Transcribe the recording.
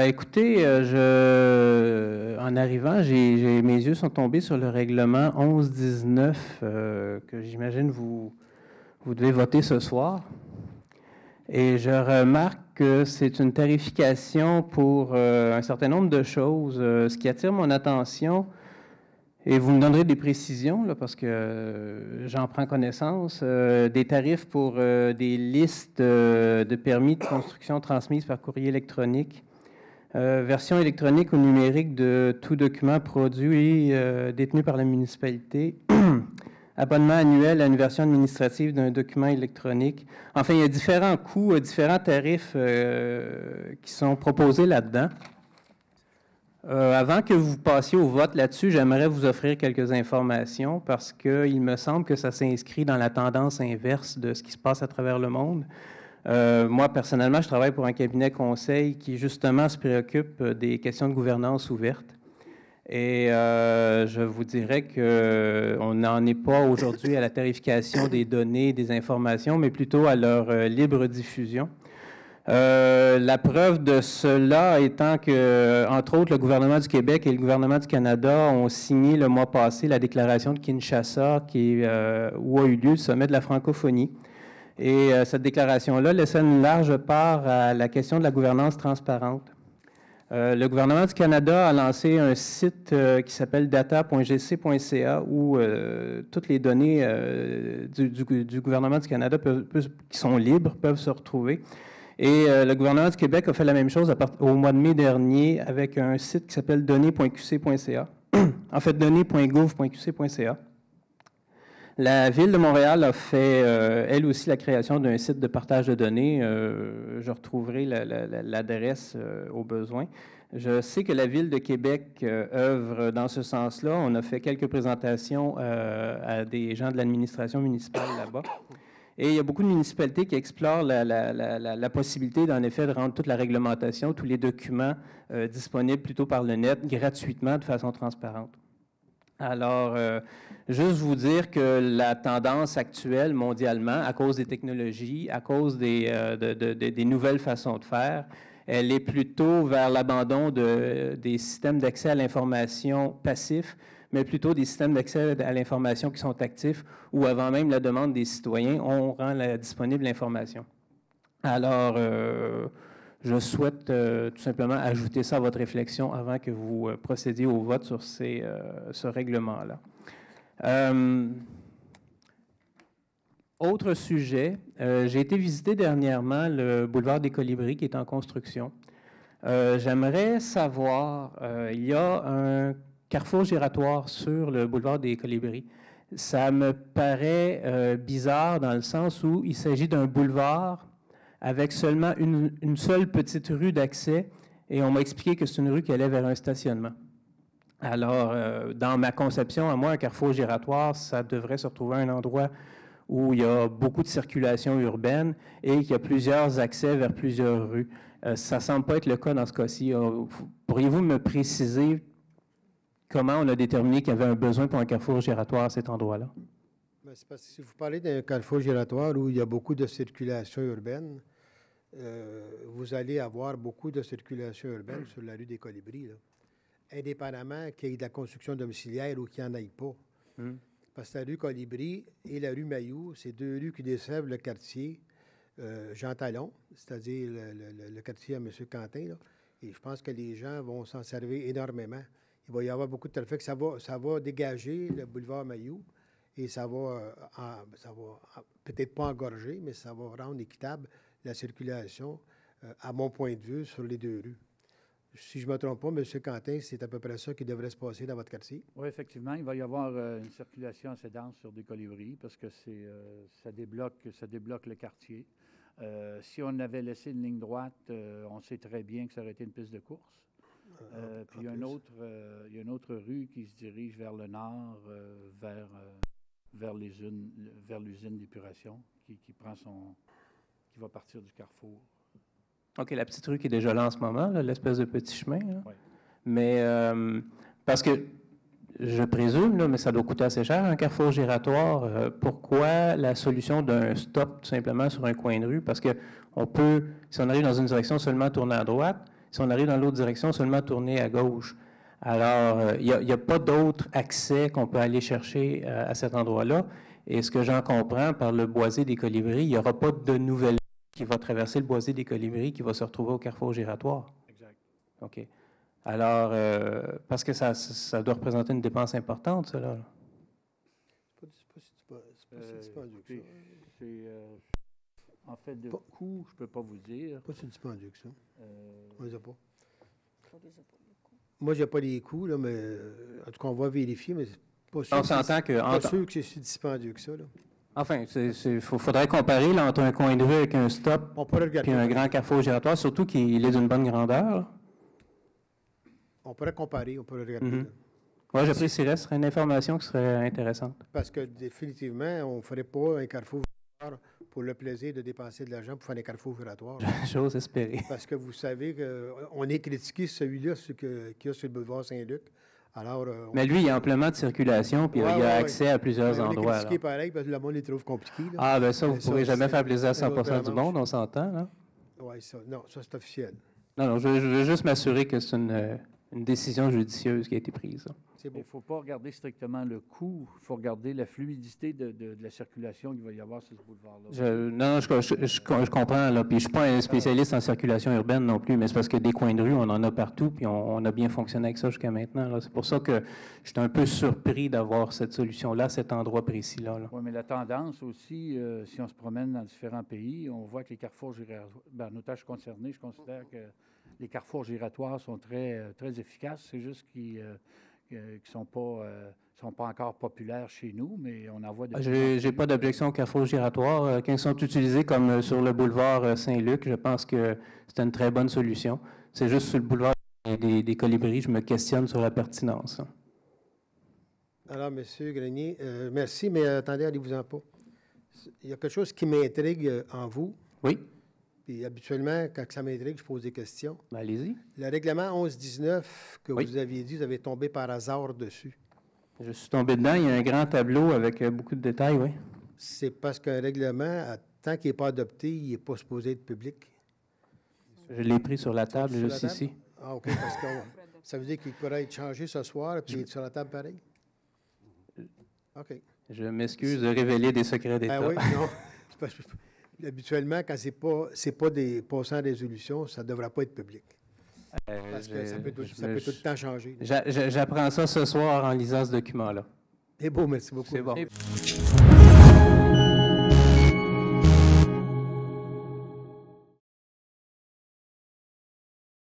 Écoutez, en arrivant, mes yeux sont tombés sur le règlement 1119 que j'imagine vous devez voter ce soir. Et je remarque que c'est une tarification pour un certain nombre de choses. Ce qui attire mon attention, et vous me donnerez des précisions, là, parce que j'en prends connaissance, des tarifs pour des listes de permis de construction transmises par courrier électronique. Version électronique ou numérique de tout document produit détenu par la municipalité. Abonnement annuel à une version administrative d'un document électronique. Enfin, il y a différents coûts, différents tarifs qui sont proposés là-dedans. Avant que vous passiez au vote là-dessus, j'aimerais vous offrir quelques informations parce qu'il me semble que ça s'inscrit dans la tendance inverse de ce qui se passe à travers le monde. Moi, personnellement, je travaille pour un cabinet conseil qui, justement, se préoccupe des questions de gouvernance ouverte. Et je vous dirais qu'on n'en est pas aujourd'hui à la tarification des données, des informations, mais plutôt à leur libre diffusion. La preuve de cela étant que, entre autres, le gouvernement du Québec et le gouvernement du Canada ont signé le mois passé la déclaration de Kinshasa où a eu lieu le sommet de la francophonie. Et cette déclaration-là laissait une large part à la question de la gouvernance transparente. Le gouvernement du Canada a lancé un site qui s'appelle data.gc.ca où toutes les données du gouvernement du Canada qui sont libres peuvent se retrouver. Et le gouvernement du Québec a fait la même chose au mois de mai dernier avec un site qui s'appelle données.qc.ca. En fait, données.gouv.qc.ca. La Ville de Montréal a fait, elle aussi, la création d'un site de partage de données. Je retrouverai l'adresse au besoin. Je sais que la Ville de Québec œuvre dans ce sens-là. On a fait quelques présentations à des gens de l'administration municipale là-bas. Et il y a beaucoup de municipalités qui explorent la possibilité, en effet, de rendre toute la réglementation, tous les documents disponibles plutôt par le net, gratuitement, de façon transparente. Alors, juste vous dire que la tendance actuelle mondialement, à cause des technologies, à cause des nouvelles façons de faire, elle est plutôt vers l'abandon des systèmes d'accès à l'information passifs, mais plutôt des systèmes d'accès à l'information qui sont actifs, où avant même la demande des citoyens, on rend disponible l'information. Alors, je souhaite tout simplement ajouter ça à votre réflexion avant que vous procédiez au vote sur ce règlement-là. Autre sujet, j'ai été visiter dernièrement le boulevard des Colibris qui est en construction. J'aimerais savoir, il y a un carrefour giratoire sur le boulevard des Colibris. Ça me paraît bizarre dans le sens où il s'agit d'un boulevard avec seulement une seule petite rue d'accès, et on m'a expliqué que c'est une rue qui allait vers un stationnement. Alors, dans ma conception, à moi, un carrefour giratoire, ça devrait se retrouver à un endroit où il y a beaucoup de circulation urbaine et qu'il y a plusieurs accès vers plusieurs rues. Ça ne semble pas être le cas dans ce cas-ci. Pourriez-vous me préciser comment on a déterminé qu'il y avait un besoin pour un carrefour giratoire à cet endroit-là? C'est parce que si vous parlez d'un carrefour giratoire où il y a beaucoup de circulation urbaine, vous allez avoir beaucoup de circulation urbaine sur la rue des Colibris, là, indépendamment qu'il y ait de la construction domiciliaire ou qu'il n'y en ait pas. Parce que la rue Colibri et la rue Mailloux, c'est deux rues qui desservent le quartier Jean Talon, c'est-à-dire le quartier à M. Quentin. Là. Et je pense que les gens vont s'en servir énormément. Il va y avoir beaucoup de trafic. Ça va dégager le boulevard Mailloux et ça va peut-être pas engorger, mais ça va rendre équitable la circulation, à mon point de vue, sur les deux rues. Si je ne me trompe pas, M. Quentin, c'est à peu près ça qui devrait se passer dans votre quartier? Oui, effectivement. Il va y avoir une circulation assez dense sur des Colibris parce que ça débloque le quartier. Si on avait laissé une ligne droite, on sait très bien que ça aurait été une piste de course. Puis il y a une autre rue qui se dirige vers le nord, vers l'usine d'épuration qui va partir du carrefour. OK, la petite rue qui est déjà là en ce moment, l'espèce de petit chemin. Là. Oui. Mais parce que je présume, là, mais ça doit coûter assez cher, un carrefour giratoire. Pourquoi la solution d'un stop tout simplement sur un coin de rue? Parce que on peut, si on arrive dans une direction, seulement tourner à droite. Si on arrive dans l'autre direction, seulement tourner à gauche. Alors, il n'y a pas d'autre accès qu'on peut aller chercher à cet endroit-là. Et ce que j'en comprends par le boisé des Colibris, il n'y aura pas de nouvelle qui va traverser le boisé des Colibris qui va se retrouver au carrefour giratoire. Exact. OK. Alors, parce que ça doit représenter une dépense importante, ça, là. C'est pas dispendieux que ça. En fait, de coût, je ne peux pas vous dire. Pas si dispendieux que ça. On les a pas. Moi, je n'ai pas les coûts, là, mais en tout cas, on va vérifier, mais c'est pas sûr. On s'entend que... Pas sûr que c'est si dispendieux que ça, là. Enfin, il faudrait comparer là, entre un coin de rue avec un stop On pourrait regarder. puis un grand carrefour giratoire, surtout qu'il est d'une bonne grandeur. Là. On pourrait comparer, on pourrait regarder. Mm-hmm. Oui, j'apprécierais, ce serait une information qui serait intéressante. Parce que définitivement, on ne ferait pas un carrefour giratoire pour le plaisir de dépenser de l'argent pour faire des carrefours giratoires. J'ose espérer. Parce que vous savez qu'on est critiqué celui-là qu'il y a sur le boulevard Saint-Luc. Alors, mais lui, il y a amplement de circulation, puis il y a accès à plusieurs endroits. On est critiqué pareil, parce que le monde les trouve compliqués. Là. Ah, bien ça, vous ne pourrez jamais faire plaisir à 100% du monde, on s'entend, là? Oui, ça. Non, ça, c'est officiel. Non, je veux juste m'assurer que c'est une décision judicieuse qui a été prise. Il ne faut pas regarder strictement le coût, il faut regarder la fluidité de la circulation qu'il va y avoir sur ce boulevard-là. Je comprends, là, puis je ne suis pas un spécialiste en circulation urbaine non plus, mais c'est parce que des coins de rue, on en a partout, puis on a bien fonctionné avec ça jusqu'à maintenant. Là. C'est pour ça que je suis un peu surpris d'avoir cette solution-là, cet endroit précis-là. Là. Oui, mais la tendance aussi, si on se promène dans différents pays, on voit que les carrefours giratoires, en autant je suis concerné, je considère que les carrefours giratoires sont très, très efficaces. C'est juste qu'ils ne sont pas encore populaires chez nous, mais on en voit de... J'ai pas d'objection au carrefour giratoire. Quand ils sont utilisés comme sur le boulevard Saint-Luc, je pense que c'est une très bonne solution. C'est juste sur le boulevard des Colibris, je me questionne sur la pertinence. Alors, M. Grenier, merci, mais attendez, allez-vous-en pas. Il y a quelque chose qui m'intrigue en vous. Oui. Puis habituellement, quand ça m'intrigue, je pose des questions. Ben, allez-y. Le règlement 1119 que vous aviez dit, vous avez tombé par hasard dessus. Je suis tombé dedans. Il y a un grand tableau avec beaucoup de détails, oui. C'est parce qu'un règlement, tant qu'il n'est pas adopté, il n'est pas supposé être public. Je l'ai pris sur la table, juste ici. Ah, OK, parce que ça veut dire qu'il pourrait être changé ce soir, puis il est sur la table pareil? OK. Je m'excuse de révéler des secrets d'État. Ben oui, non. Parce que, habituellement, quand c'est pas des passants en résolution, ça ne devrait pas être public. Parce que ça peut tout le temps changer. J'apprends ça ce soir en lisant ce document-là. C'est beau, merci beaucoup. C'est bon.